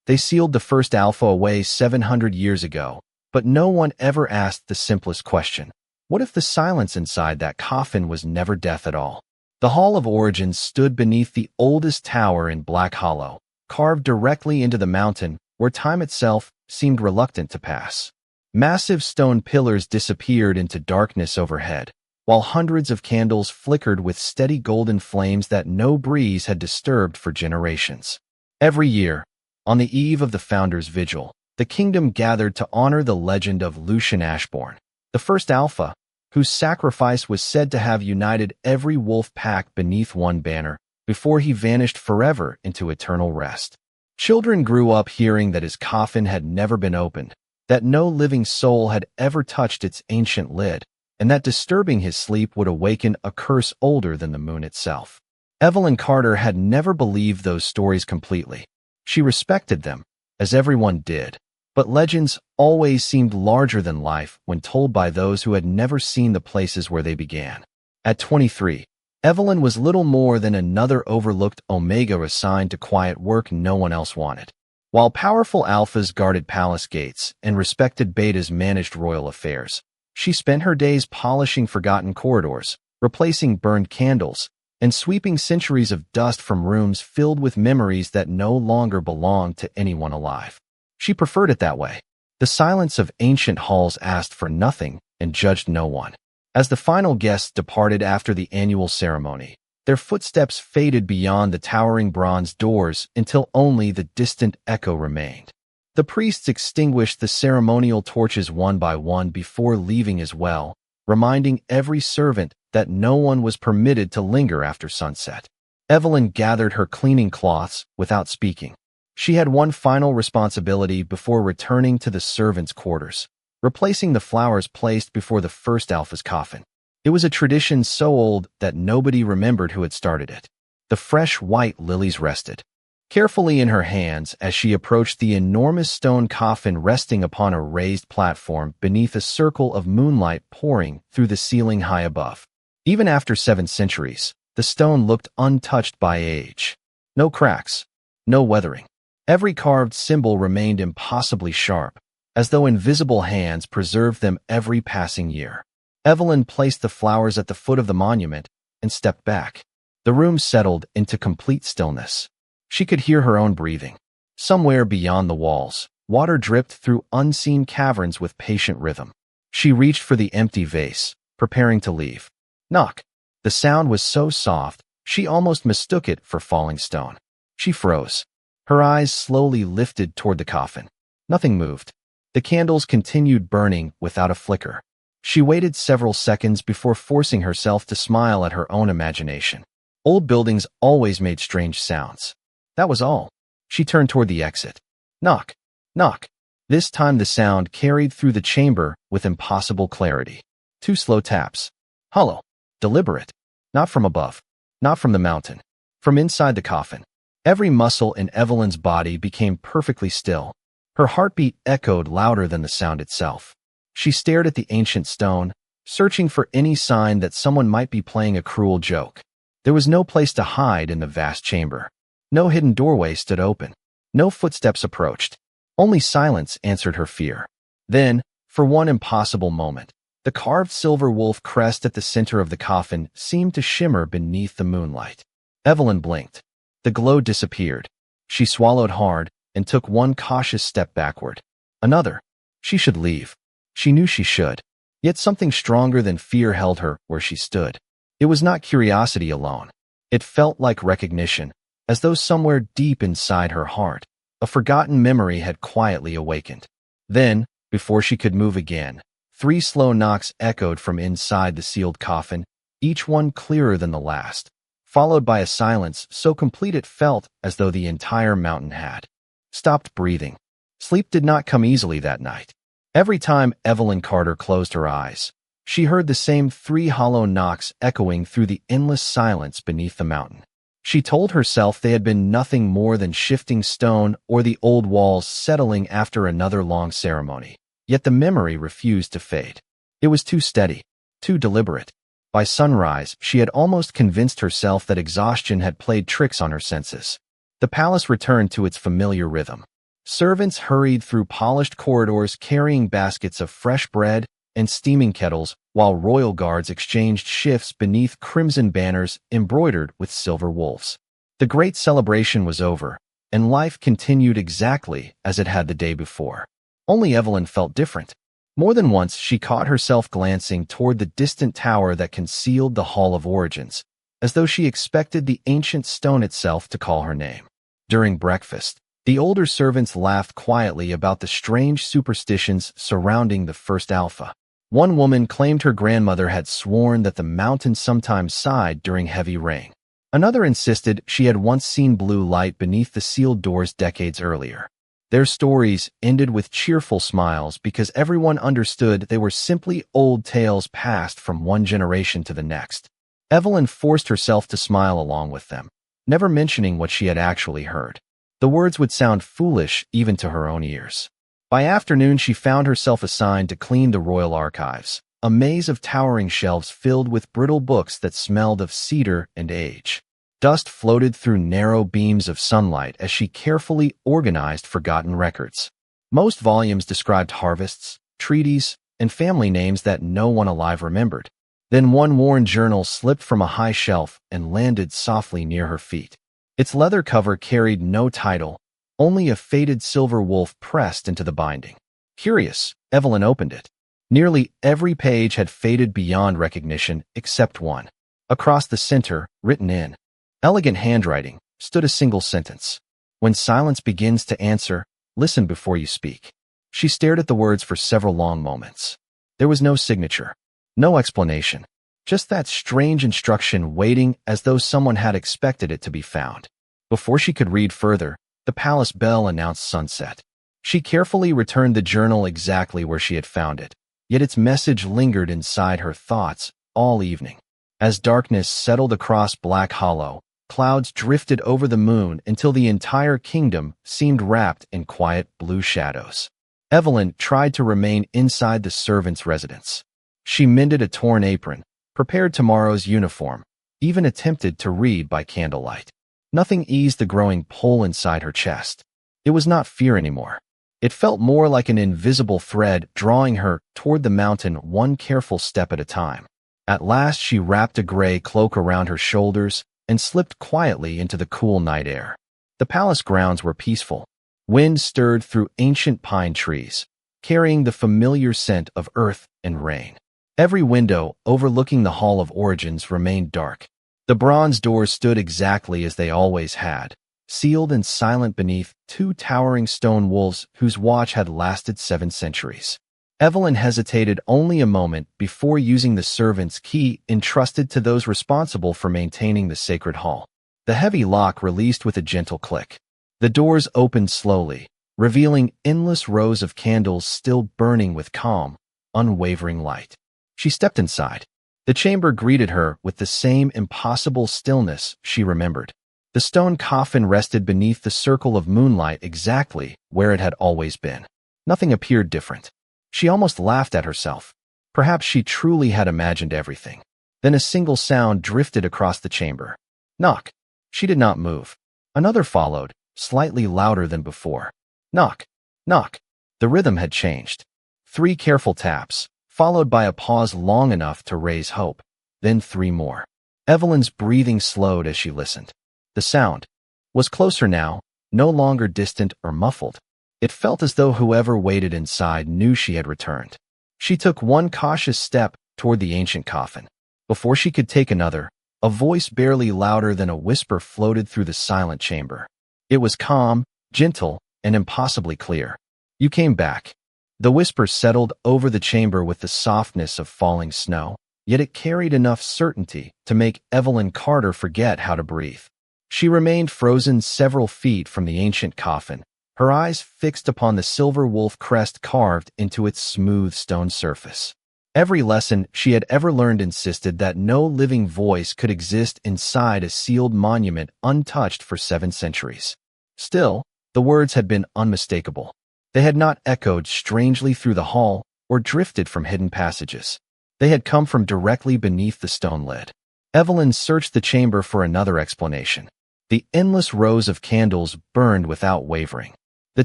They sealed the first alpha away 700 years ago, but no one ever asked the simplest question. What if the silence inside that coffin was never death at all? The Hall of Origins stood beneath the oldest tower in Black Hollow, carved directly into the mountain where time itself seemed reluctant to pass. Massive stone pillars disappeared into darkness overhead, while hundreds of candles flickered with steady golden flames that no breeze had disturbed for generations. Every year, on the eve of the Founder's Vigil, the kingdom gathered to honor the legend of Lucian Ashbourne, the first alpha, whose sacrifice was said to have united every wolf pack beneath one banner before he vanished forever into eternal rest. Children grew up hearing that his coffin had never been opened, that no living soul had ever touched its ancient lid, and that disturbing his sleep would awaken a curse older than the moon itself. Evelyn Carter had never believed those stories completely. She respected them, as everyone did, but legends always seemed larger than life when told by those who had never seen the places where they began. At 23, Evelyn was little more than another overlooked Omega assigned to quiet work no one else wanted. While powerful alphas guarded palace gates and respected betas managed royal affairs, she spent her days polishing forgotten corridors, replacing burned candles, and sweeping centuries of dust from rooms filled with memories that no longer belonged to anyone alive. She preferred it that way. The silence of ancient halls asked for nothing and judged no one. As the final guests departed after the annual ceremony, their footsteps faded beyond the towering bronze doors until only the distant echo remained. The priests extinguished the ceremonial torches one by one before leaving as well, reminding every servant that no one was permitted to linger after sunset. Evelyn gathered her cleaning cloths without speaking. She had one final responsibility before returning to the servants' quarters, replacing the flowers placed before the first alpha's coffin. It was a tradition so old that nobody remembered who had started it. The fresh white lilies rested carefully in her hands as she approached the enormous stone coffin resting upon a raised platform beneath a circle of moonlight pouring through the ceiling high above. Even after 7 centuries, the stone looked untouched by age. No cracks, no weathering. Every carved symbol remained impossibly sharp, as though invisible hands preserved them every passing year. Evelyn placed the flowers at the foot of the monument and stepped back. The room settled into complete stillness. She could hear her own breathing. Somewhere beyond the walls, water dripped through unseen caverns with patient rhythm. She reached for the empty vase, preparing to leave. Knock. The sound was so soft, she almost mistook it for falling stone. She froze. Her eyes slowly lifted toward the coffin. Nothing moved. The candles continued burning without a flicker. She waited several seconds before forcing herself to smile at her own imagination. Old buildings always made strange sounds. That was all. She turned toward the exit. Knock. Knock. This time the sound carried through the chamber with impossible clarity. 2 slow taps. Hollow. Deliberate. Not from above. Not from the mountain. From inside the coffin. Every muscle in Evelyn's body became perfectly still. Her heartbeat echoed louder than the sound itself. She stared at the ancient stone, searching for any sign that someone might be playing a cruel joke. There was no place to hide in the vast chamber. No hidden doorway stood open. No footsteps approached. Only silence answered her fear. Then, for one impossible moment, the carved silver wolf crest at the center of the coffin seemed to shimmer beneath the moonlight. Evelyn blinked. The glow disappeared. She swallowed hard and took one cautious step backward. Another. She should leave. She knew she should. Yet something stronger than fear held her where she stood. It was not curiosity alone. It felt like recognition, as though somewhere deep inside her heart, a forgotten memory had quietly awakened. Then, before she could move again, 3 slow knocks echoed from inside the sealed coffin, each one clearer than the last, followed by a silence so complete it felt as though the entire mountain had stopped breathing. Sleep did not come easily that night. Every time Evelyn Carter closed her eyes, she heard the same 3 hollow knocks echoing through the endless silence beneath the mountain. She told herself they had been nothing more than shifting stone or the old walls settling after another long ceremony. Yet the memory refused to fade. It was too steady, too deliberate. By sunrise, she had almost convinced herself that exhaustion had played tricks on her senses. The palace returned to its familiar rhythm. Servants hurried through polished corridors carrying baskets of fresh bread and steaming kettles, while royal guards exchanged shifts beneath crimson banners embroidered with silver wolves. The great celebration was over, and life continued exactly as it had the day before. Only Evelyn felt different. More than once, she caught herself glancing toward the distant tower that concealed the Hall of Origins, as though she expected the ancient stone itself to call her name. During breakfast, the older servants laughed quietly about the strange superstitions surrounding the first alpha. One woman claimed her grandmother had sworn that the mountain sometimes sighed during heavy rain. Another insisted she had once seen blue light beneath the sealed doors decades earlier. Their stories ended with cheerful smiles because everyone understood they were simply old tales passed from one generation to the next. Evelyn forced herself to smile along with them, never mentioning what she had actually heard. The words would sound foolish even to her own ears. By afternoon, she found herself assigned to clean the royal archives, a maze of towering shelves filled with brittle books that smelled of cedar and age. Dust floated through narrow beams of sunlight as she carefully organized forgotten records. Most volumes described harvests, treaties, and family names that no one alive remembered. Then one worn journal slipped from a high shelf and landed softly near her feet. Its leather cover carried no title, only a faded silver wolf pressed into the binding. Curious, Evelyn opened it. Nearly every page had faded beyond recognition except one. Across the center, written in elegant handwriting, stood a single sentence. When silence begins to answer, listen before you speak. She stared at the words for several long moments. There was no signature, no explanation, just that strange instruction waiting as though someone had expected it to be found. Before she could read further, the palace bell announced sunset. She carefully returned the journal exactly where she had found it, yet its message lingered inside her thoughts all evening. As darkness settled across Black Hollow, clouds drifted over the moon until the entire kingdom seemed wrapped in quiet blue shadows. Evelyn tried to remain inside the servants' residence. She mended a torn apron, prepared tomorrow's uniform, even attempted to read by candlelight. Nothing eased the growing pull inside her chest. It was not fear anymore. It felt more like an invisible thread drawing her toward the mountain one careful step at a time. At last she wrapped a gray cloak around her shoulders and slipped quietly into the cool night air. The palace grounds were peaceful. Wind stirred through ancient pine trees, carrying the familiar scent of earth and rain. Every window overlooking the Hall of Origins remained dark. The bronze doors stood exactly as they always had, sealed and silent beneath two towering stone wolves whose watch had lasted 7 centuries. Evelyn hesitated only a moment before using the servant's key entrusted to those responsible for maintaining the sacred hall. The heavy lock released with a gentle click. The doors opened slowly, revealing endless rows of candles still burning with calm, unwavering light. She stepped inside. The chamber greeted her with the same impossible stillness she remembered. The stone coffin rested beneath the circle of moonlight exactly where it had always been. Nothing appeared different. She almost laughed at herself. Perhaps she truly had imagined everything. Then a single sound drifted across the chamber. Knock. She did not move. Another followed, slightly louder than before. Knock. Knock. The rhythm had changed. 3 careful taps, followed by a pause long enough to raise hope. Then 3 more. Evelyn's breathing slowed as she listened. The sound was closer now, no longer distant or muffled. It felt as though whoever waited inside knew she had returned. She took one cautious step toward the ancient coffin. Before she could take another, a voice barely louder than a whisper floated through the silent chamber. It was calm, gentle, and impossibly clear. You came back. The whisper settled over the chamber with the softness of falling snow, yet it carried enough certainty to make Evelyn Carter forget how to breathe. She remained frozen several feet from the ancient coffin, her eyes fixed upon the silver wolf crest carved into its smooth stone surface. Every lesson she had ever learned insisted that no living voice could exist inside a sealed monument untouched for 7 centuries. Still, the words had been unmistakable. They had not echoed strangely through the hall or drifted from hidden passages. They had come from directly beneath the stone lid. Evelyn searched the chamber for another explanation. The endless rows of candles burned without wavering. The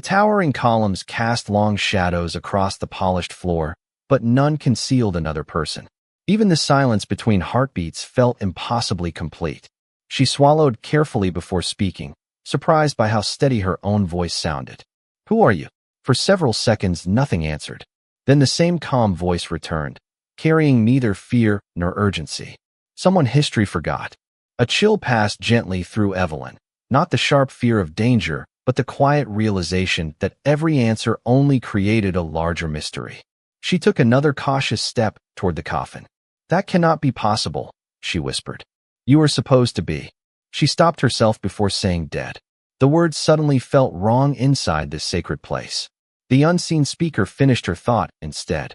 towering columns cast long shadows across the polished floor, but none concealed another person. Even the silence between heartbeats felt impossibly complete. She swallowed carefully before speaking, surprised by how steady her own voice sounded. "Who are you?" For several seconds, nothing answered. Then the same calm voice returned, carrying neither fear nor urgency. "Someone history forgot." A chill passed gently through Evelyn, not the sharp fear of danger, but the quiet realization that every answer only created a larger mystery. She took another cautious step toward the coffin. "That cannot be possible," she whispered. "You are supposed to be." She stopped herself before saying dead. The words suddenly felt wrong inside this sacred place. The unseen speaker finished her thought instead.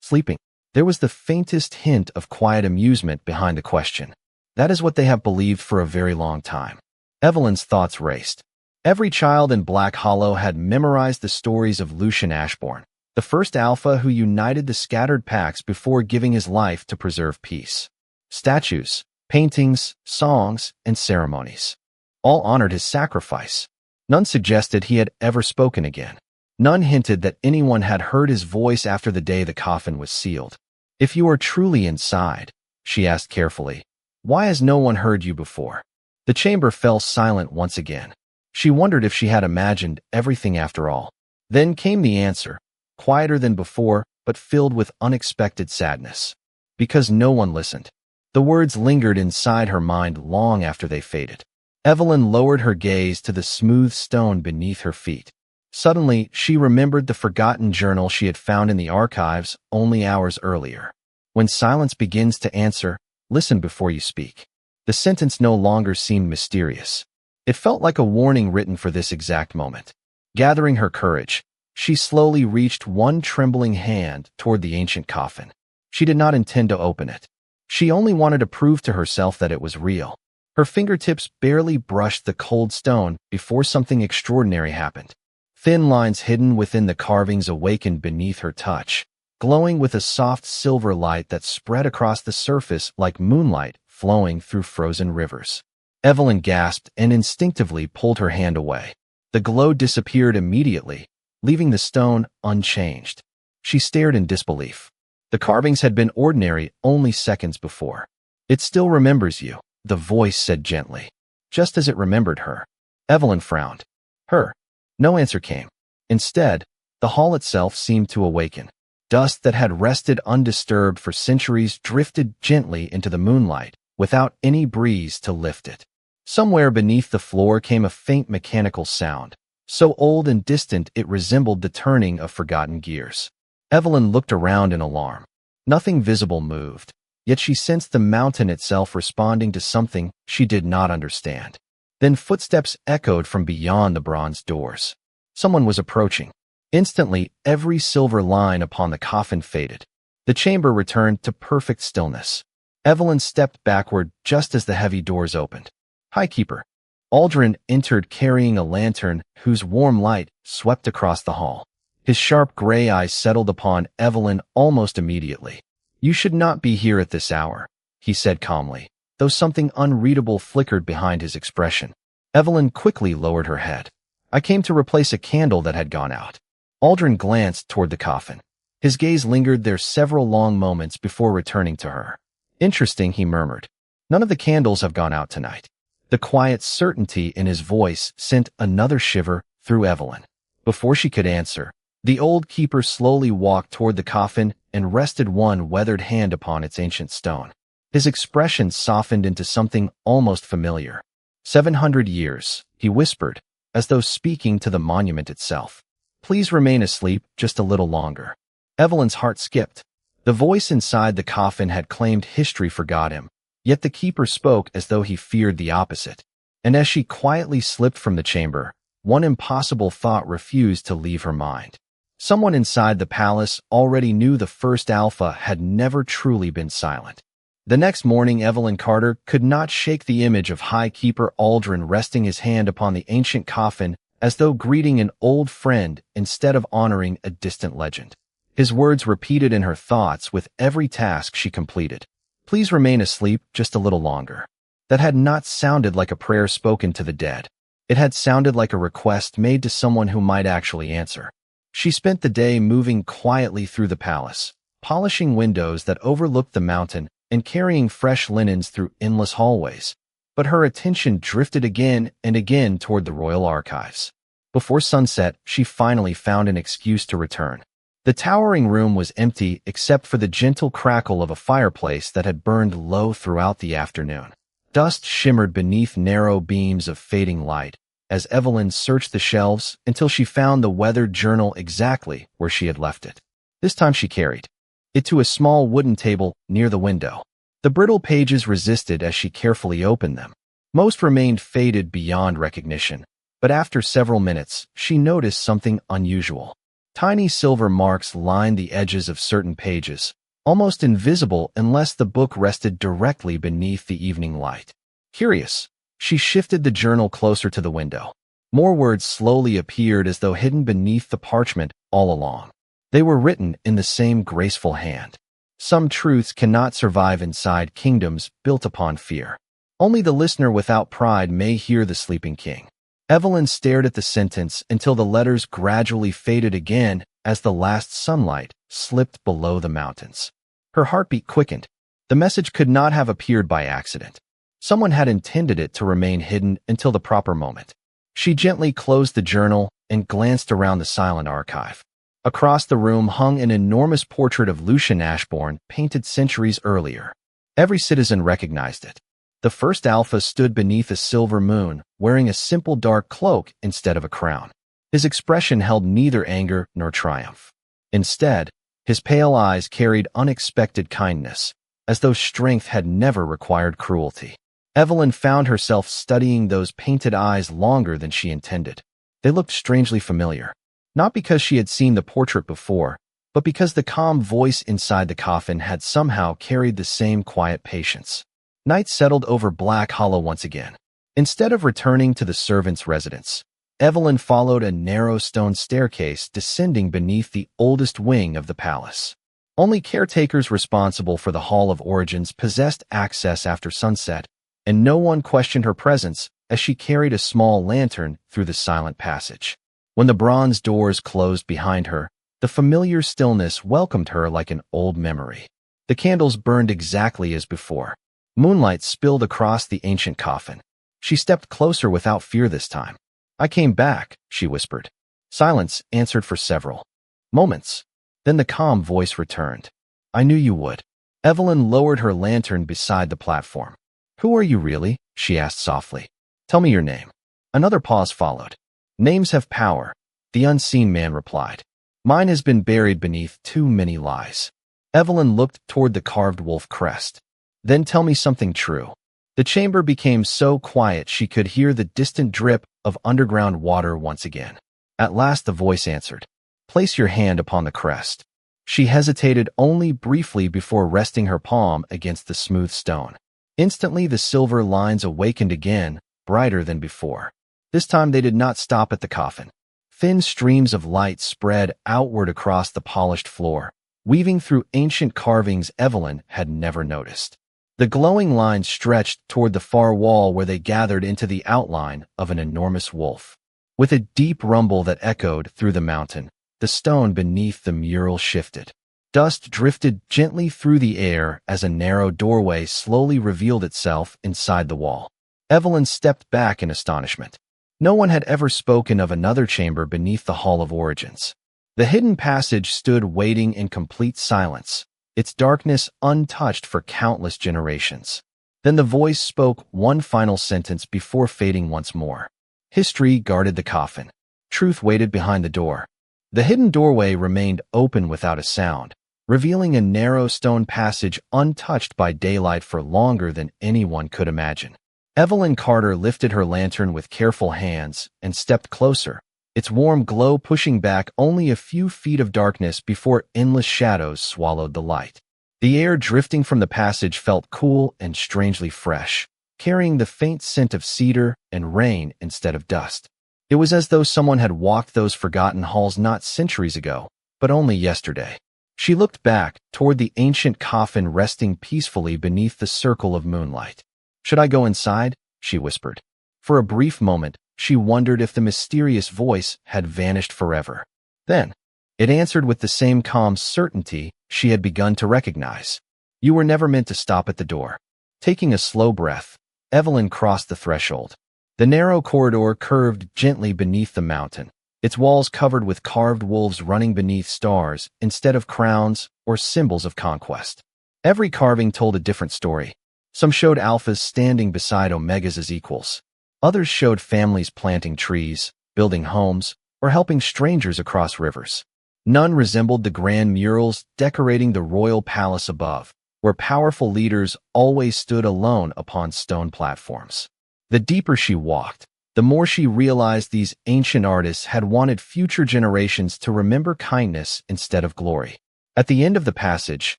"Sleeping." There was the faintest hint of quiet amusement behind the question. "That is what they have believed for a very long time." Evelyn's thoughts raced. Every child in Black Hollow had memorized the stories of Lucian Ashbourne, the first alpha who united the scattered packs before giving his life to preserve peace. Statues, paintings, songs, and ceremonies all honored his sacrifice. None suggested he had ever spoken again. None hinted that anyone had heard his voice after the day the coffin was sealed. "If you are truly inside," she asked carefully, "why has no one heard you before?" The chamber fell silent once again. She wondered if she had imagined everything after all. Then came the answer, quieter than before, but filled with unexpected sadness. "Because no one listened." The words lingered inside her mind long after they faded. Evelyn lowered her gaze to the smooth stone beneath her feet. Suddenly, she remembered the forgotten journal she had found in the archives only hours earlier. "When silence begins to answer, listen before you speak." The sentence no longer seemed mysterious. It felt like a warning written for this exact moment. Gathering her courage, she slowly reached one trembling hand toward the ancient coffin. She did not intend to open it. She only wanted to prove to herself that it was real. Her fingertips barely brushed the cold stone before something extraordinary happened. Thin lines hidden within the carvings awakened beneath her touch, glowing with a soft silver light that spread across the surface like moonlight flowing through frozen rivers. Evelyn gasped and instinctively pulled her hand away. The glow disappeared immediately, leaving the stone unchanged. She stared in disbelief. The carvings had been ordinary only seconds before. "It still remembers you," the voice said gently, just as it remembered her. Evelyn frowned. Her. No answer came. Instead, the hall itself seemed to awaken. Dust that had rested undisturbed for centuries drifted gently into the moonlight, without any breeze to lift it. Somewhere beneath the floor came a faint mechanical sound, so old and distant it resembled the turning of forgotten gears. Evelyn looked around in alarm. Nothing visible moved, yet she sensed the mountain itself responding to something she did not understand. Then footsteps echoed from beyond the bronze doors. Someone was approaching. Instantly, every silver line upon the coffin faded. The chamber returned to perfect stillness. Evelyn stepped backward just as the heavy doors opened. "High Keeper." Aldrin entered carrying a lantern whose warm light swept across the hall. His sharp gray eyes settled upon Evelyn almost immediately. "You should not be here at this hour," he said calmly, though something unreadable flickered behind his expression. Evelyn quickly lowered her head. "I came to replace a candle that had gone out." Aldrin glanced toward the coffin. His gaze lingered there several long moments before returning to her. "Interesting," he murmured. "None of the candles have gone out tonight." The quiet certainty in his voice sent another shiver through Evelyn. Before she could answer, the old keeper slowly walked toward the coffin and rested one weathered hand upon its ancient stone. His expression softened into something almost familiar. 700 years, he whispered, as though speaking to the monument itself. "Please remain asleep just a little longer." Evelyn's heart skipped. The voice inside the coffin had claimed history forgot him, yet the keeper spoke as though he feared the opposite. And as she quietly slipped from the chamber, one impossible thought refused to leave her mind. Someone inside the palace already knew the first alpha had never truly been silent. The next morning, Evelyn Carter could not shake the image of High Keeper Aldrin resting his hand upon the ancient coffin as though greeting an old friend instead of honoring a distant legend. His words repeated in her thoughts with every task she completed. "Please remain asleep just a little longer." That had not sounded like a prayer spoken to the dead. It had sounded like a request made to someone who might actually answer. She spent the day moving quietly through the palace, polishing windows that overlooked the mountain and carrying fresh linens through endless hallways. But her attention drifted again and again toward the royal archives. Before sunset, she finally found an excuse to return. The towering room was empty except for the gentle crackle of a fireplace that had burned low throughout the afternoon. Dust shimmered beneath narrow beams of fading light as Evelyn searched the shelves until she found the weathered journal exactly where she had left it. This time she carried it to a small wooden table near the window. The brittle pages resisted as she carefully opened them. Most remained faded beyond recognition, but after several minutes, she noticed something unusual. Tiny silver marks lined the edges of certain pages, almost invisible unless the book rested directly beneath the evening light. Curious, she shifted the journal closer to the window. More words slowly appeared as though hidden beneath the parchment all along. They were written in the same graceful hand. Some truths cannot survive inside kingdoms built upon fear. Only the listener without pride may hear the sleeping king. Evelyn stared at the sentence until the letters gradually faded again as the last sunlight slipped below the mountains. Her heartbeat quickened. The message could not have appeared by accident. Someone had intended it to remain hidden until the proper moment. She gently closed the journal and glanced around the silent archive. Across the room hung an enormous portrait of Lucian Ashbourne, painted centuries earlier. Every citizen recognized it. The first alpha stood beneath a silver moon, wearing a simple dark cloak instead of a crown. His expression held neither anger nor triumph. Instead, his pale eyes carried unexpected kindness, as though strength had never required cruelty. Evelyn found herself studying those painted eyes longer than she intended. They looked strangely familiar. Not because she had seen the portrait before, but because the calm voice inside the coffin had somehow carried the same quiet patience. Night settled over Black Hollow once again. Instead of returning to the servants' residence, Evelyn followed a narrow stone staircase descending beneath the oldest wing of the palace. Only caretakers responsible for the Hall of Origins possessed access after sunset, and no one questioned her presence as she carried a small lantern through the silent passage. When the bronze doors closed behind her, the familiar stillness welcomed her like an old memory. The candles burned exactly as before. Moonlight spilled across the ancient coffin. She stepped closer without fear this time. "I came back," she whispered. Silence answered for several moments. Then the calm voice returned. "I knew you would." Evelyn lowered her lantern beside the platform. "Who are you really?" she asked softly. "Tell me your name." Another pause followed. "Names have power," the unseen man replied. "Mine has been buried beneath too many lies." Evelyn looked toward the carved wolf crest. "Then tell me something true." The chamber became so quiet she could hear the distant drip of underground water once again. At last the voice answered. "Place your hand upon the crest." She hesitated only briefly before resting her palm against the smooth stone. Instantly the silver lines awakened again, brighter than before. This time they did not stop at the coffin. Thin streams of light spread outward across the polished floor, weaving through ancient carvings Evelyn had never noticed. The glowing lines stretched toward the far wall where they gathered into the outline of an enormous wolf. With a deep rumble that echoed through the mountain, the stone beneath the mural shifted. Dust drifted gently through the air as a narrow doorway slowly revealed itself inside the wall. Evelyn stepped back in astonishment. No one had ever spoken of another chamber beneath the Hall of Origins. The hidden passage stood waiting in complete silence, its darkness untouched for countless generations. Then the voice spoke one final sentence before fading once more. History guarded the coffin. Truth waited behind the door. The hidden doorway remained open without a sound, revealing a narrow stone passage untouched by daylight for longer than anyone could imagine. Evelyn Carter lifted her lantern with careful hands and stepped closer, its warm glow pushing back only a few feet of darkness before endless shadows swallowed the light. The air drifting from the passage felt cool and strangely fresh, carrying the faint scent of cedar and rain instead of dust. It was as though someone had walked those forgotten halls not centuries ago, but only yesterday. She looked back toward the ancient coffin resting peacefully beneath the circle of moonlight. "Should I go inside?" she whispered. For a brief moment, She wondered if the mysterious voice had vanished forever. Then, it answered with the same calm certainty she had begun to recognize. You were never meant to stop at the door. Taking a slow breath, Evelyn crossed the threshold. The narrow corridor curved gently beneath the mountain, its walls covered with carved wolves running beneath stars instead of crowns or symbols of conquest. Every carving told a different story. Some showed alphas standing beside omegas as equals. Others showed families planting trees, building homes, or helping strangers across rivers. None resembled the grand murals decorating the royal palace above, where powerful leaders always stood alone upon stone platforms. The deeper she walked, the more she realized these ancient artists had wanted future generations to remember kindness instead of glory. At the end of the passage,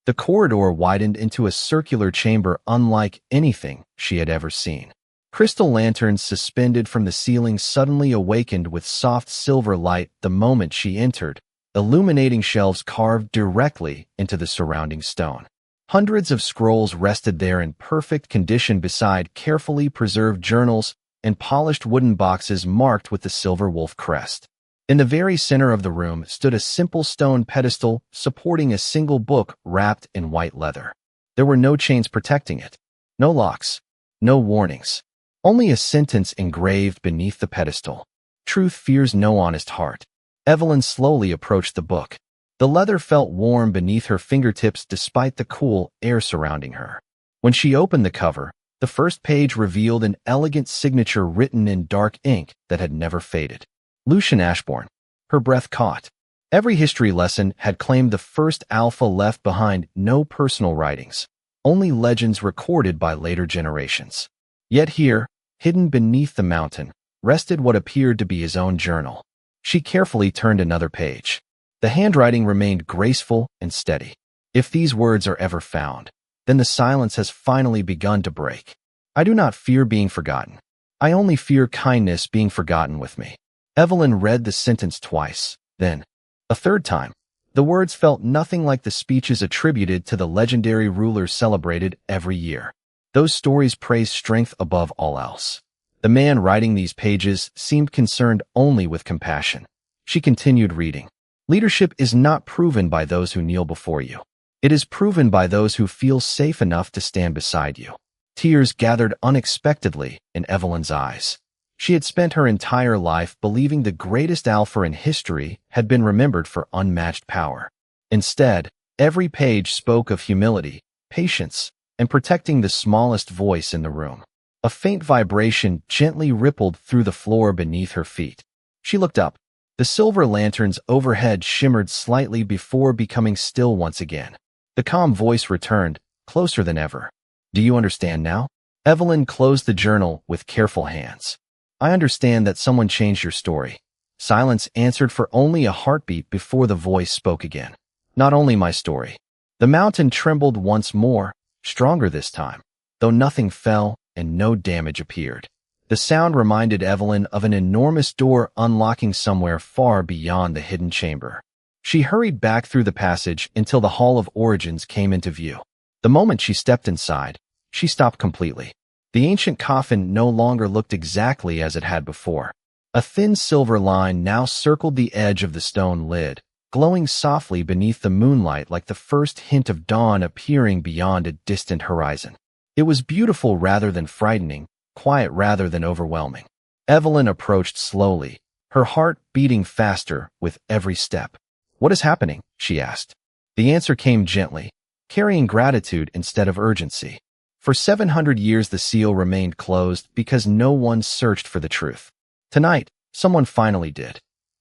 the corridor widened into a circular chamber unlike anything she had ever seen. Crystal lanterns suspended from the ceiling suddenly awakened with soft silver light the moment she entered, illuminating shelves carved directly into the surrounding stone. Hundreds of scrolls rested there in perfect condition beside carefully preserved journals and polished wooden boxes marked with the silver wolf crest. In the very center of the room stood a simple stone pedestal supporting a single book wrapped in white leather. There were no chains protecting it, no locks, no warnings. Only a sentence engraved beneath the pedestal. Truth fears no honest heart. Evelyn slowly approached the book. The leather felt warm beneath her fingertips despite the cool air surrounding her. When she opened the cover, the first page revealed an elegant signature written in dark ink that had never faded. Lucian Ashbourne. Her breath caught. Every history lesson had claimed the first alpha left behind no personal writings, only legends recorded by later generations. Yet here, hidden beneath the mountain, rested what appeared to be his own journal. She carefully turned another page. The handwriting remained graceful and steady. If these words are ever found, then the silence has finally begun to break. I do not fear being forgotten. I only fear kindness being forgotten with me. Evelyn read the sentence twice, then a third time. The words felt nothing like the speeches attributed to the legendary rulers celebrated every year. Those stories praised strength above all else. The man writing these pages seemed concerned only with compassion. She continued reading. Leadership is not proven by those who kneel before you. It is proven by those who feel safe enough to stand beside you. Tears gathered unexpectedly in Evelyn's eyes. She had spent her entire life believing the greatest alpha in history had been remembered for unmatched power. Instead, every page spoke of humility, patience, and protecting the smallest voice in the room. A faint vibration gently rippled through the floor beneath her feet. She looked up. The silver lanterns overhead shimmered slightly before becoming still once again. The calm voice returned, closer than ever. Do you understand now? Evelyn closed the journal with careful hands. I understand that someone changed your story. Silence answered for only a heartbeat before the voice spoke again. Not only my story. The mountain trembled once more, stronger this time, though nothing fell and no damage appeared. The sound reminded Evelyn of an enormous door unlocking somewhere far beyond the hidden chamber. She hurried back through the passage until the Hall of Origins came into view. The moment she stepped inside, she stopped completely. The ancient coffin no longer looked exactly as it had before. A thin silver line now circled the edge of the stone lid, glowing softly beneath the moonlight like the first hint of dawn appearing beyond a distant horizon. It was beautiful rather than frightening, quiet rather than overwhelming. Evelyn approached slowly, her heart beating faster with every step. What is happening? She asked. The answer came gently, carrying gratitude instead of urgency. For 700 years the seal remained closed because no one searched for the truth. Tonight, someone finally did.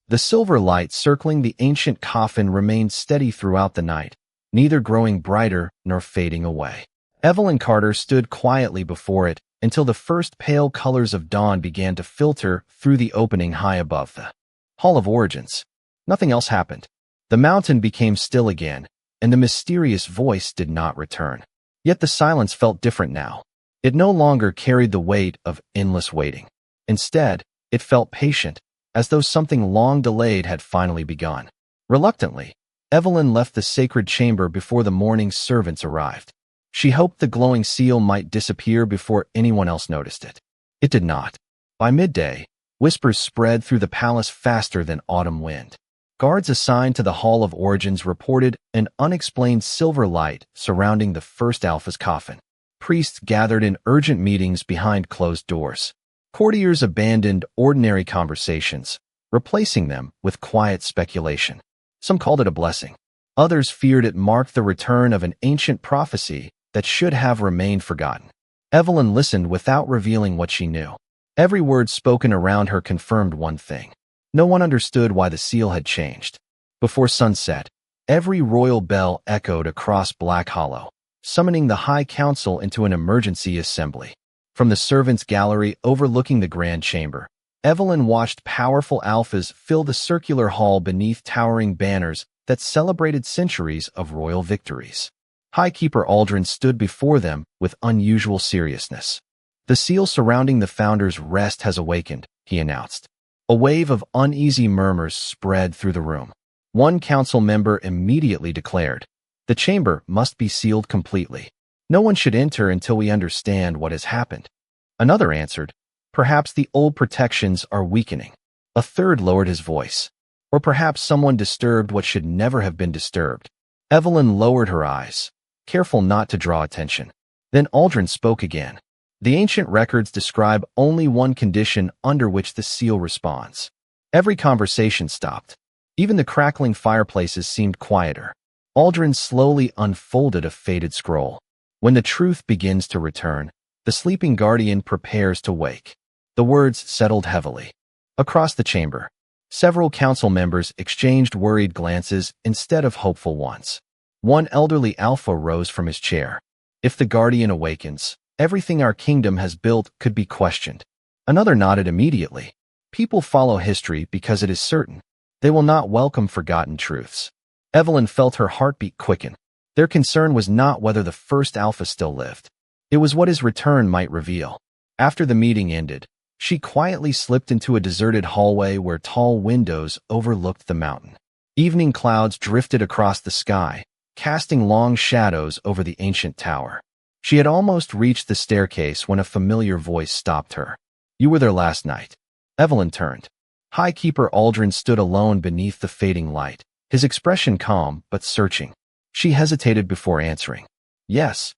The silver light circling the ancient coffin remained steady throughout the night, neither growing brighter nor fading away. Evelyn Carter stood quietly before it until the first pale colors of dawn began to filter through the opening high above the Hall of Origins. Nothing else happened. The mountain became still again, and the mysterious voice did not return. Yet the silence felt different now. It no longer carried the weight of endless waiting. Instead, it felt patient, as though something long delayed had finally begun. Reluctantly, Evelyn left the sacred chamber before the morning's servants arrived. She hoped the glowing seal might disappear before anyone else noticed it. It did not. By midday, Whispers spread through the palace faster than autumn wind. Guards assigned to the Hall of Origins reported an unexplained silver light surrounding the first Alpha's coffin. Priests gathered in urgent meetings behind closed doors. Courtiers abandoned ordinary conversations, replacing them with quiet speculation. Some called it a blessing. Others feared it marked the return of an ancient prophecy that should have remained forgotten. Evelyn listened without revealing what she knew. Every word spoken around her confirmed one thing. No one understood why the seal had changed. Before sunset, every royal bell echoed across Black Hollow, summoning the High Council into an emergency assembly. From the servants' gallery overlooking the Grand Chamber, Evelyn watched powerful alphas fill the circular hall beneath towering banners that celebrated centuries of royal victories. Highkeeper Aldrin stood before them with unusual seriousness. "The seal surrounding the Founder's rest has awakened," he announced. A wave of uneasy murmurs spread through the room. One council member immediately declared, "The chamber must be sealed completely. No one should enter until we understand what has happened." Another answered, "Perhaps the old protections are weakening." A third lowered his voice. "Or perhaps someone disturbed what should never have been disturbed." Evelyn lowered her eyes, careful not to draw attention. Then Aldrin spoke again. "The ancient records describe only one condition under which the seal responds." Every conversation stopped. Even the crackling fireplaces seemed quieter. Aldrin slowly unfolded a faded scroll. "When the truth begins to return, the sleeping guardian prepares to wake." The words settled heavily. Across the chamber, several council members exchanged worried glances instead of hopeful ones. One elderly alpha rose from his chair. "If the guardian awakens, everything our kingdom has built could be questioned." Another nodded immediately. "People follow history because it is certain. They will not welcome forgotten truths." Evelyn felt her heartbeat quicken. Their concern was not whether the first alpha still lived. It was what his return might reveal. After the meeting ended, she quietly slipped into a deserted hallway where tall windows overlooked the mountain. Evening clouds drifted across the sky, casting long shadows over the ancient tower. She had almost reached the staircase when a familiar voice stopped her. "You were there last night." Evelyn turned. Highkeeper Aldrin stood alone beneath the fading light, his expression calm but searching. She hesitated before answering. "Yes."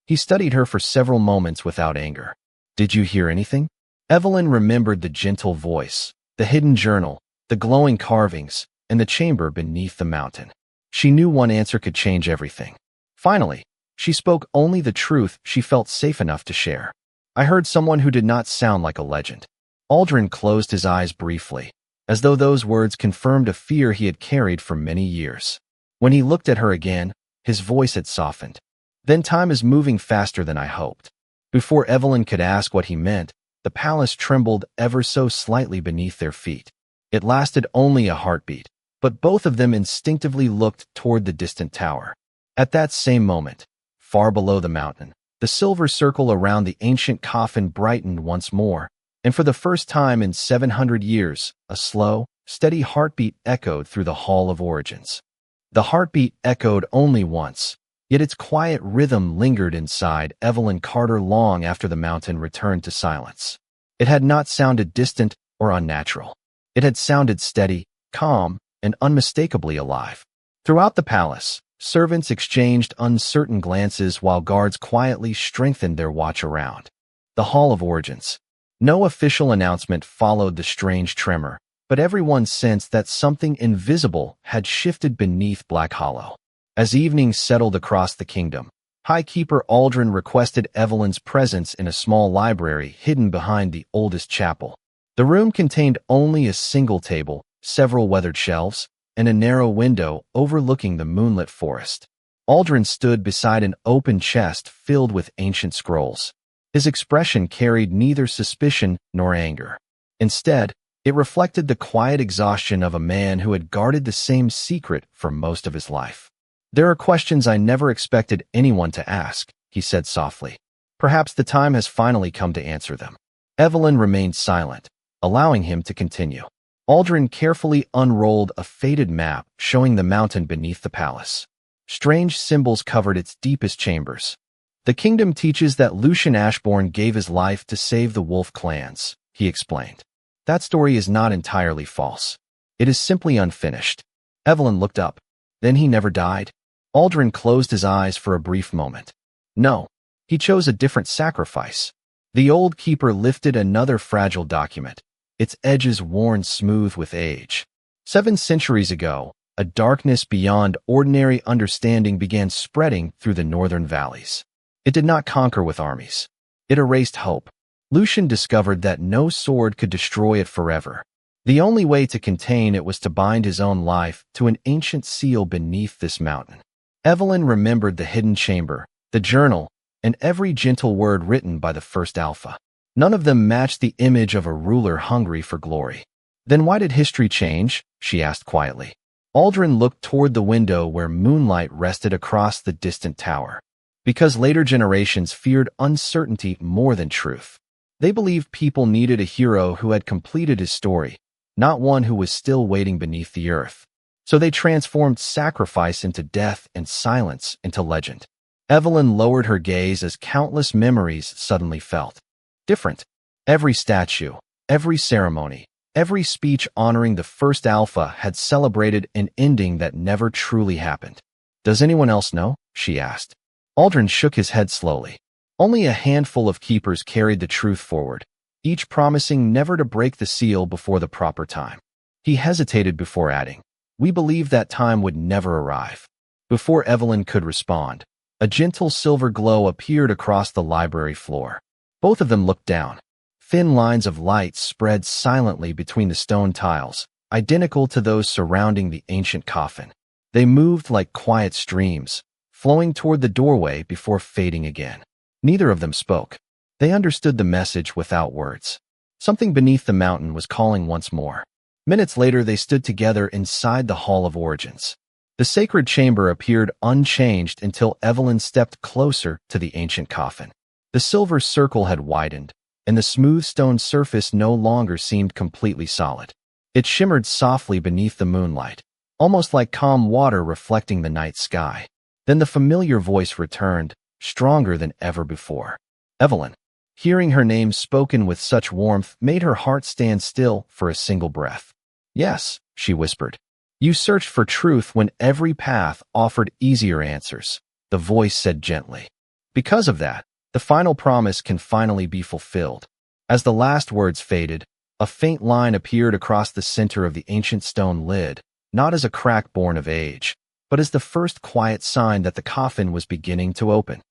He studied her for several moments without anger. "Did you hear anything?" Evelyn remembered the gentle voice, the hidden journal, the glowing carvings, and the chamber beneath the mountain. She knew one answer could change everything. Finally, she spoke only the truth she felt safe enough to share. "I heard someone who did not sound like a legend." Aldrin closed his eyes briefly, as though those words confirmed a fear he had carried for many years. When he looked at her again, his voice had softened. "Then time is moving faster than I hoped." Before Evelyn could ask what he meant, the palace trembled ever so slightly beneath their feet. It lasted only a heartbeat, but both of them instinctively looked toward the distant tower. At that same moment, far below the mountain, the silver circle around the ancient coffin brightened once more, and for the first time in 700 years, a slow, steady heartbeat echoed through the Hall of Origins. The heartbeat echoed only once, yet its quiet rhythm lingered inside Evelyn Carter long after the mountain returned to silence. It had not sounded distant or unnatural. It had sounded steady, calm, and unmistakably alive. Throughout the palace, servants exchanged uncertain glances while guards quietly strengthened their watch around the Hall of Origins. No official announcement followed the strange tremor, but everyone sensed that something invisible had shifted beneath Black Hollow. As evening settled across the kingdom, Highkeeper Aldrin requested Evelyn's presence in a small library hidden behind the oldest chapel. The room contained only a single table, several weathered shelves, and a narrow window overlooking the moonlit forest. Aldrin stood beside an open chest filled with ancient scrolls. His expression carried neither suspicion nor anger. Instead, it reflected the quiet exhaustion of a man who had guarded the same secret for most of his life. "There are questions I never expected anyone to ask," he said softly. "Perhaps the time has finally come to answer them." Evelyn remained silent, allowing him to continue. Aldrin carefully unrolled a faded map showing the mountain beneath the palace. Strange symbols covered its deepest chambers. "The kingdom teaches that Lucian Ashbourne gave his life to save the wolf clans," he explained. That story is not entirely false. It is simply unfinished. Evelyn looked up. Then he never died? Aldrin closed his eyes for a brief moment. No. He chose a different sacrifice. The old keeper lifted another fragile document, its edges worn smooth with age. 7 centuries ago, a darkness beyond ordinary understanding began spreading through the northern valleys. It did not conquer with armies. It erased hope. Lucian discovered that no sword could destroy it forever. The only way to contain it was to bind his own life to an ancient seal beneath this mountain. Evelyn remembered the hidden chamber, the journal, and every gentle word written by the first Alpha. None of them matched the image of a ruler hungry for glory. Then why did history change? She asked quietly. Aldrin looked toward the window where moonlight rested across the distant tower. Because later generations feared uncertainty more than truth. They believed people needed a hero who had completed his story, not one who was still waiting beneath the earth. So they transformed sacrifice into death and silence into legend. Evelyn lowered her gaze as countless memories suddenly felt different. Every statue, every ceremony, every speech honoring the first Alpha had celebrated an ending that never truly happened. Does anyone else know? She asked. Aldrin shook his head slowly. Only a handful of keepers carried the truth forward, each promising never to break the seal before the proper time. He hesitated before adding, "We believe that time would never arrive." Before Evelyn could respond, a gentle silver glow appeared across the library floor. Both of them looked down. Thin lines of light spread silently between the stone tiles, identical to those surrounding the ancient coffin. They moved like quiet streams, flowing toward the doorway before fading again. Neither of them spoke. They understood the message without words. Something beneath the mountain was calling once more. Minutes later, they stood together inside the Hall of Origins. The sacred chamber appeared unchanged until Evelyn stepped closer to the ancient coffin. The silver circle had widened, and the smooth stone surface no longer seemed completely solid. It shimmered softly beneath the moonlight, almost like calm water reflecting the night sky. Then the familiar voice returned, stronger than ever before. Evelyn. Hearing her name spoken with such warmth made her heart stand still for a single breath. Yes, she whispered. You searched for truth when every path offered easier answers, the voice said gently. Because of that, the final promise can finally be fulfilled. As the last words faded, a faint line appeared across the center of the ancient stone lid, not as a crack born of age, but as the first quiet sign that the coffin was beginning to open.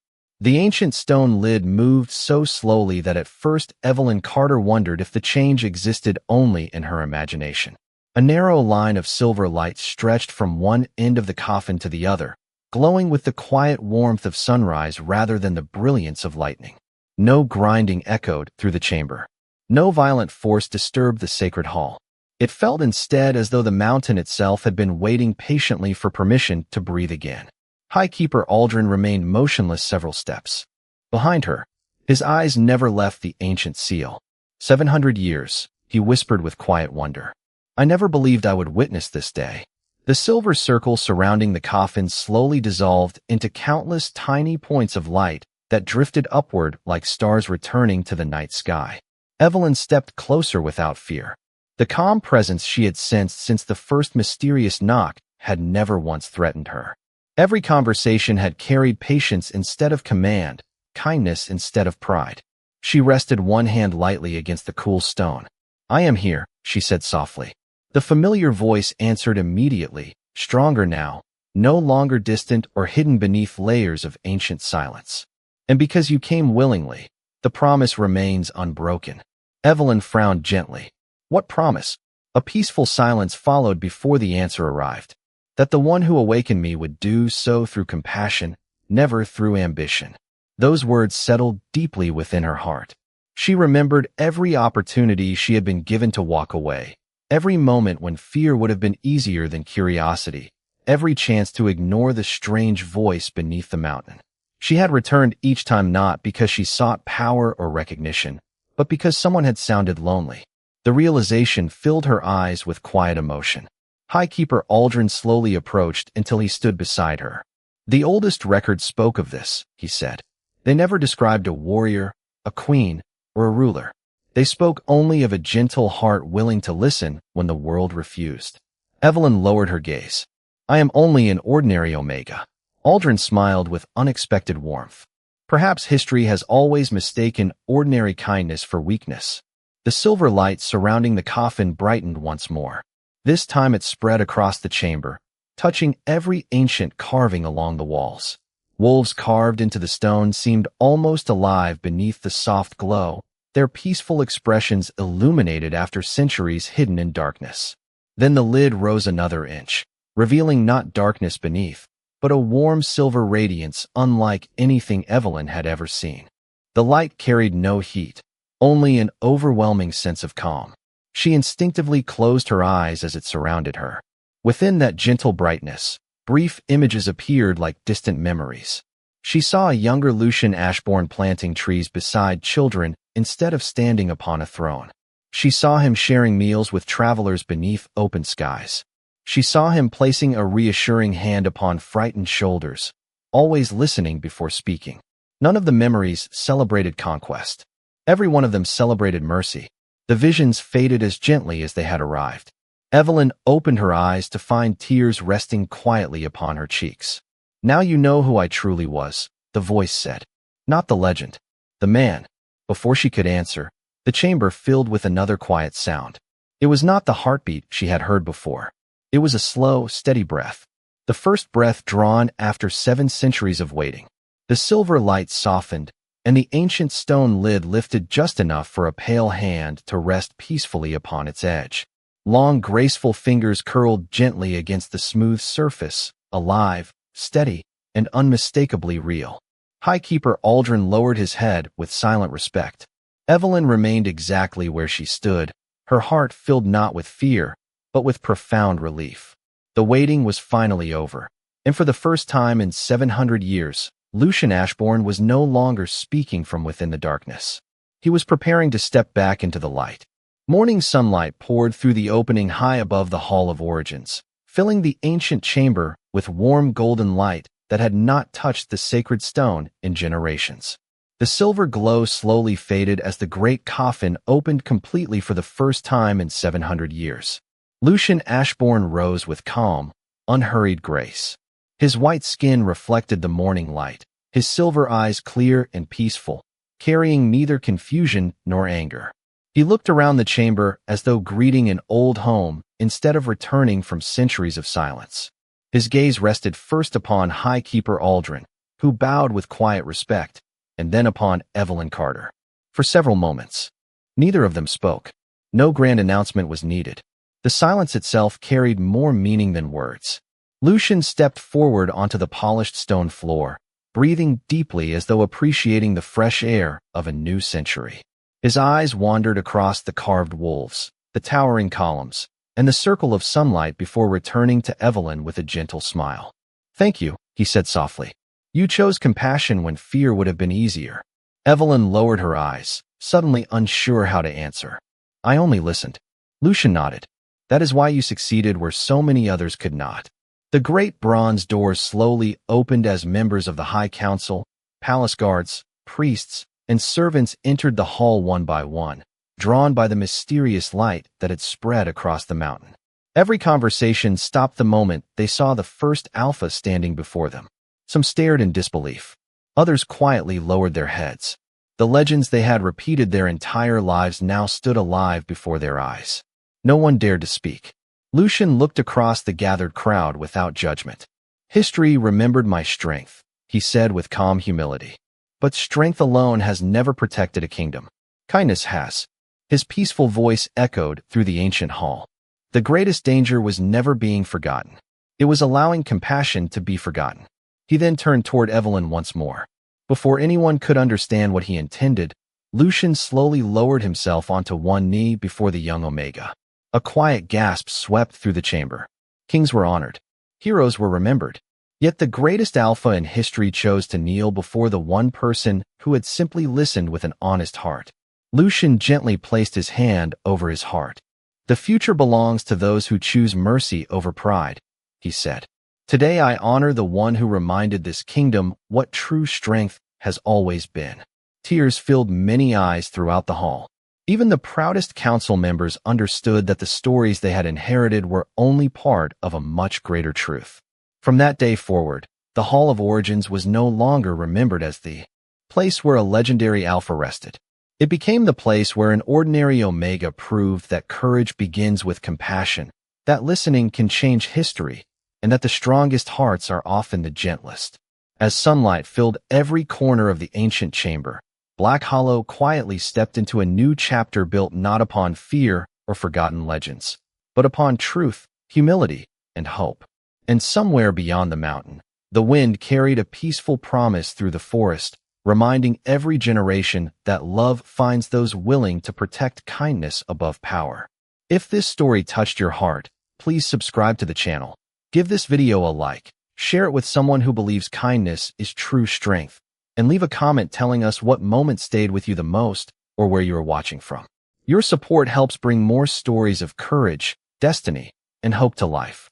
The ancient stone lid moved so slowly that at first Evelyn Carter wondered if the change existed only in her imagination. A narrow line of silver light stretched from one end of the coffin to the other, glowing with the quiet warmth of sunrise rather than the brilliance of lightning. No grinding echoed through the chamber. No violent force disturbed the sacred hall. It felt instead as though the mountain itself had been waiting patiently for permission to breathe again. High Keeper Aldrin remained motionless several steps. Behind her, his eyes never left the ancient seal. 700 years, he whispered with quiet wonder. I never believed I would witness this day. The silver circle surrounding the coffin slowly dissolved into countless tiny points of light that drifted upward like stars returning to the night sky. Evelyn stepped closer without fear. The calm presence she had sensed since the first mysterious knock had never once threatened her. Every conversation had carried patience instead of command, kindness instead of pride. She rested one hand lightly against the cool stone. I am here, she said softly. The familiar voice answered immediately, stronger now, no longer distant or hidden beneath layers of ancient silence. And because you came willingly, the promise remains unbroken. Evelyn frowned gently. What promise? A peaceful silence followed before the answer arrived. That the one who awakened me would do so through compassion, never through ambition. Those words settled deeply within her heart. She remembered every opportunity she had been given to walk away, every moment when fear would have been easier than curiosity, every chance to ignore the strange voice beneath the mountain. She had returned each time not because she sought power or recognition, but because someone had sounded lonely. The realization filled her eyes with quiet emotion. High Keeper Aldrin slowly approached until he stood beside her. The oldest records spoke of this, he said. They never described a warrior, a queen, or a ruler. They spoke only of a gentle heart willing to listen when the world refused. Evelyn lowered her gaze. I am only an ordinary Omega. Aldrin smiled with unexpected warmth. Perhaps history has always mistaken ordinary kindness for weakness. The silver light surrounding the coffin brightened once more. This time it spread across the chamber, touching every ancient carving along the walls. Wolves carved into the stone seemed almost alive beneath the soft glow, their peaceful expressions illuminated after centuries hidden in darkness. Then the lid rose another inch, revealing not darkness beneath, but a warm silver radiance unlike anything Evelyn had ever seen. The light carried no heat, only an overwhelming sense of calm. She instinctively closed her eyes as it surrounded her. Within that gentle brightness, brief images appeared like distant memories. She saw a younger Lucian Ashbourne planting trees beside children instead of standing upon a throne. She saw him sharing meals with travelers beneath open skies. She saw him placing a reassuring hand upon frightened shoulders, always listening before speaking. None of the memories celebrated conquest. Every one of them celebrated mercy. The visions faded as gently as they had arrived. Evelyn opened her eyes to find tears resting quietly upon her cheeks. Now you know who I truly was, the voice said. Not the legend. The man. Before she could answer, the chamber filled with another quiet sound. It was not the heartbeat she had heard before. It was a slow, steady breath. The first breath drawn after 7 centuries of waiting. The silver light softened, and the ancient stone lid lifted just enough for a pale hand to rest peacefully upon its edge. Long, graceful fingers curled gently against the smooth surface, alive, steady, and unmistakably real. Highkeeper Aldrin lowered his head with silent respect. Evelyn remained exactly where she stood, her heart filled not with fear, but with profound relief. The waiting was finally over, and for the first time in 700 years, Lucian Ashbourne was no longer speaking from within the darkness. He was preparing to step back into the light. Morning sunlight poured through the opening high above the Hall of Origins, filling the ancient chamber with warm golden light that had not touched the sacred stone in generations. The silver glow slowly faded as the great coffin opened completely for the first time in 700 years. Lucian Ashbourne rose with calm, unhurried grace. His white skin reflected the morning light, his silver eyes clear and peaceful, carrying neither confusion nor anger. He looked around the chamber as though greeting an old home instead of returning from centuries of silence. His gaze rested first upon Highkeeper Aldrin, who bowed with quiet respect, and then upon Evelyn Carter. For several moments, neither of them spoke. No grand announcement was needed. The silence itself carried more meaning than words. Lucian stepped forward onto the polished stone floor, breathing deeply as though appreciating the fresh air of a new century. His eyes wandered across the carved wolves, the towering columns, and the circle of sunlight before returning to Evelyn with a gentle smile. "Thank you," he said softly. "You chose compassion when fear would have been easier." Evelyn lowered her eyes, suddenly unsure how to answer. "I only listened." Lucian nodded. "That is why you succeeded where so many others could not." The great bronze doors slowly opened as members of the High Council, palace guards, priests, and servants entered the hall one by one, drawn by the mysterious light that had spread across the mountain. Every conversation stopped the moment they saw the first alpha standing before them. Some stared in disbelief. Others quietly lowered their heads. The legends they had repeated their entire lives now stood alive before their eyes. No one dared to speak. Lucian looked across the gathered crowd without judgment. "History remembered my strength," he said with calm humility. "But strength alone has never protected a kingdom. Kindness has." His peaceful voice echoed through the ancient hall. The greatest danger was never being forgotten. It was allowing compassion to be forgotten. He then turned toward Evelyn once more. Before anyone could understand what he intended, Lucian slowly lowered himself onto one knee before the young Omega. A quiet gasp swept through the chamber. Kings were honored. Heroes were remembered. Yet the greatest alpha in history chose to kneel before the one person who had simply listened with an honest heart. Lucian gently placed his hand over his heart. "The future belongs to those who choose mercy over pride," he said. "Today I honor the one who reminded this kingdom what true strength has always been." Tears filled many eyes throughout the hall. Even the proudest council members understood that the stories they had inherited were only part of a much greater truth. From that day forward, the Hall of Origins was no longer remembered as the place where a legendary alpha rested. It became the place where an ordinary Omega proved that courage begins with compassion, that listening can change history, and that the strongest hearts are often the gentlest. As sunlight filled every corner of the ancient chamber, Black Hollow quietly stepped into a new chapter built not upon fear or forgotten legends, but upon truth, humility, and hope. And somewhere beyond the mountain, the wind carried a peaceful promise through the forest, reminding every generation that love finds those willing to protect kindness above power. If this story touched your heart, please subscribe to the channel. Give this video a like, share it with someone who believes kindness is true strength, and leave a comment telling us what moment stayed with you the most or where you are watching from. Your support helps bring more stories of courage, destiny, and hope to life.